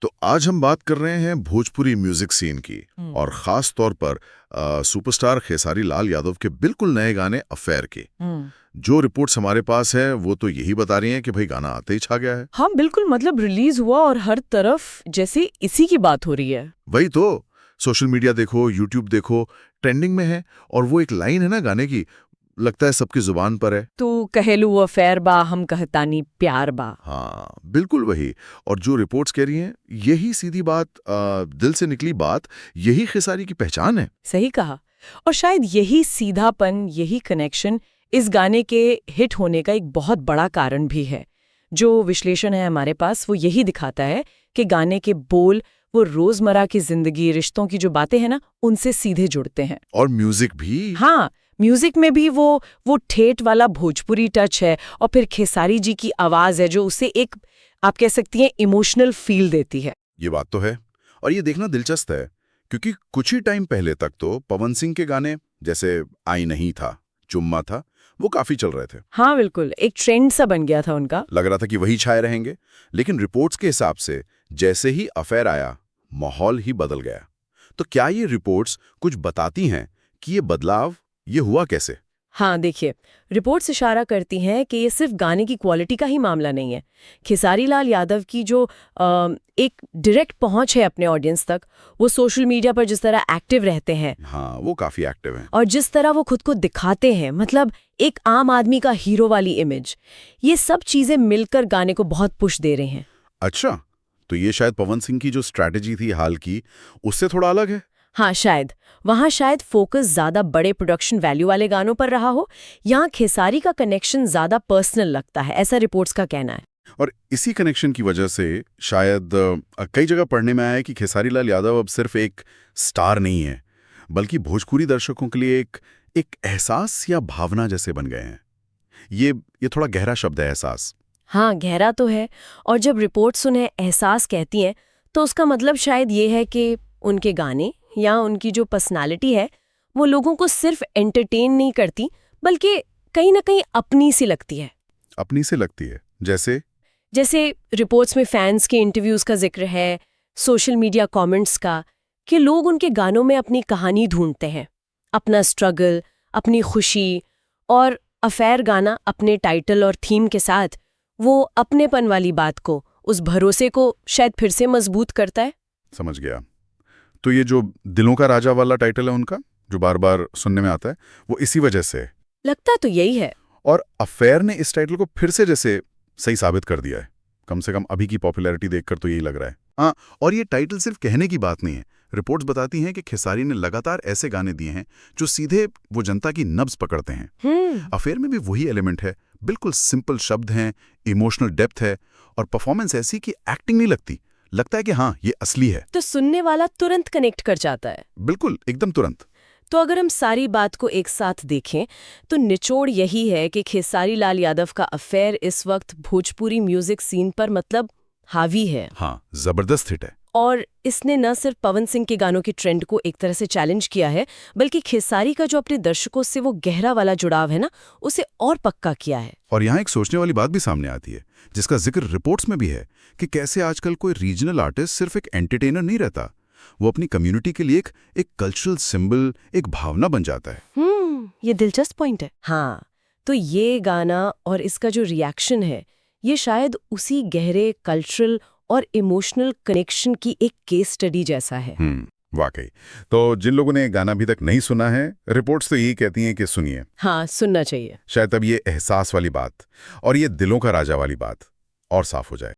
तो आज हम बात कर रहे हैं भोजपुरी म्यूजिक सीन की और खास तौर पर सुपरस्टार खेसारी लाल यादव के बिल्कुल नए गाने अफेयर के। जो रिपोर्ट्स हमारे पास है वो तो यही बता रही हैं कि भाई गाना आते ही छा गया है। हाँ बिल्कुल, मतलब रिलीज हुआ और हर तरफ जैसे इसी की बात हो रही है। वही तो, सोशल मीडिया देखो, यूट्यूब देखो, ट्रेंडिंग में है। और वो एक लाइन है ना गाने की, लगता है सबकी जुबान पर है, तू कहेलू अफेयर बा हम कहतानी प्यार बा। हाँ बिल्कुल वही। और जो रिपोर्ट्स कह रही हैं यही सीधी बात, दिल से निकली बात, यही खेसारी की पहचान है। सही कहा। और शायद यही सीधापन, यही कनेक्शन इस गाने के हिट होने का एक बहुत बड़ा कारण भी है। जो विश्लेषण है हमारे पास वो यही दिखाता है कि गाने के बोल वो रोजमर्रा की जिंदगी, रिश्तों की जो बातें हैं ना, उनसे सीधे जुड़ते हैं। और म्यूजिक भी। हाँ, म्यूजिक में भी वो ठेठ वाला भोजपुरी टच है। और फिर खेसारी जी की आवाज है जो उसे एक, आप कह सकती हैं, इमोशनल फील देती है। ये बात तो है। और ये देखना दिलचस्प है क्योंकि कुछ ही टाइम पहले तक तो पवन सिंह के गाने जैसे आई नहीं था, चुम्मा था, वो काफी चल रहे थे। हाँ बिल्कुल, एक ट्रेंड सा बन गया था उनका। लग रहा था कि वही छाए रहेंगे। लेकिन रिपोर्ट्स के हिसाब से जैसे ही अफेयर आया, माहौल ही बदल गया। तो क्या ये रिपोर्ट्स कुछ बताती हैं कि ये बदलाव ये हुआ कैसे? हाँ देखिए, रिपोर्ट्स इशारा करती हैं कि ये सिर्फ गाने की क्वालिटी का ही मामला नहीं है। खेसारी लाल यादव की जो एक डायरेक्ट पहुंच है अपने ऑडियंस तक, वो सोशल मीडिया पर जिस तरह एक्टिव रहते हैं, हाँ वो काफी एक्टिव हैं। और जिस तरह वो खुद को दिखाते हैं, मतलब एक आम आदमी का हीरो वाली इमेज, ये सब चीजें मिलकर गाने को बहुत पुश दे रहे हैं। अच्छा, तो ये शायद पवन सिंह की जो स्ट्रैटेजी थी हाल की, उससे थोड़ा अलग है। हाँ शायद वहाँ शायद फोकस ज्यादा बड़े प्रोडक्शन वैल्यू वाले गानों पर रहा हो। यहाँ खेसारी का कनेक्शन ज्यादा पर्सनल लगता है, ऐसा रिपोर्ट्स का कहना है। और इसी कनेक्शन की वजह से शायद कई जगह पढ़ने में आया है कि खेसारी लाल यादव अब सिर्फ एक स्टार नहीं है, बल्कि भोजपुरी दर्शकों के लिए एक एहसास या भावना जैसे बन गए हैं। ये थोड़ा गहरा शब्द है, एहसास। हाँ गहरा तो है। और जब रिपोर्ट्स उन्हें एहसास कहती हैं तो उसका मतलब शायद ये है कि उनके गाने या उनकी जो पर्सनालिटी है वो लोगों को सिर्फ एंटरटेन नहीं करती, बल्कि कहीं ना कहीं अपनी सी लगती है। अपनी से लगती है जैसे रिपोर्ट्स में फैंस के इंटरव्यूज का जिक्र है, सोशल मीडिया कमेंट्स का, कि लोग उनके गानों में अपनी कहानी ढूंढते हैं, अपना स्ट्रगल, अपनी खुशी। और अफेयर गाना अपने टाइटल और थीम के साथ वो अपनेपन वाली बात को, उस भरोसे को शायद फिर से मजबूत करता है। समझ गया। तो ये जो दिलों का राजा वाला टाइटल है उनका, जो बार बार सुनने में आता है, वो इसी वजह से है। लगता तो यही है। और अफेयर ने इस टाइटल को फिर से जैसे सही साबित कर दिया है, कम से कम अभी की पॉपुलैरिटी देखकर तो यही लग रहा है। हाँ, और ये टाइटल सिर्फ कहने की बात नहीं है। रिपोर्ट्स बताती हैं कि खेसारी ने लगातार ऐसे गाने दिए हैं जो सीधे वो जनता की नब्ज पकड़ते हैं। अफेयर में भी वही एलिमेंट है, बिल्कुल सिंपल शब्द हैं, इमोशनल डेप्थ है, और परफॉर्मेंस ऐसी कि एक्टिंग नहीं लगती, लगता है कि हाँ ये असली है। तो सुनने वाला तुरंत कनेक्ट कर जाता है। बिल्कुल, एकदम तुरंत। तो अगर हम सारी बात को एक साथ देखें तो निचोड़ यही है कि खेसारी लाल यादव का अफेयर इस वक्त भोजपुरी म्यूजिक सीन पर मतलब हावी है। हाँ, जबरदस्त हिट है। और इसने न सिर्फ पवन सिंह के गानों के ट्रेंड को एक तरह से चैलेंज किया है, बल्कि खेसारी का जो अपने दर्शकों से वो गहरा वाला जुड़ाव है ना, उसे और पक्का किया है। और यहाँ एक सोचने वाली बात भी सामने आती है, जिसका जिक्र रिपोर्ट्स में भी है, कि कैसे आजकल कोई रीजनल आर्टिस्ट सिर्फ एक एंटरटेनर नहीं रहता, वो अपनी कम्युनिटी के लिए एक कल्चरल सिंबल, एक भावना बन जाता है। ये दिलचस्प पॉइंट है। हाँ, तो ये गाना और इसका जो रिएक्शन है, ये शायद उसी गहरे कल्चरल और इमोशनल कनेक्शन की एक केस स्टडी जैसा है। वाकई। तो जिन लोगों ने गाना अभी तक नहीं सुना है, रिपोर्ट्स तो यही कहती हैं कि सुनिए। हाँ, सुनना चाहिए। शायद अब ये एहसास वाली बात और ये दिलों का राजा वाली बात और साफ हो जाए।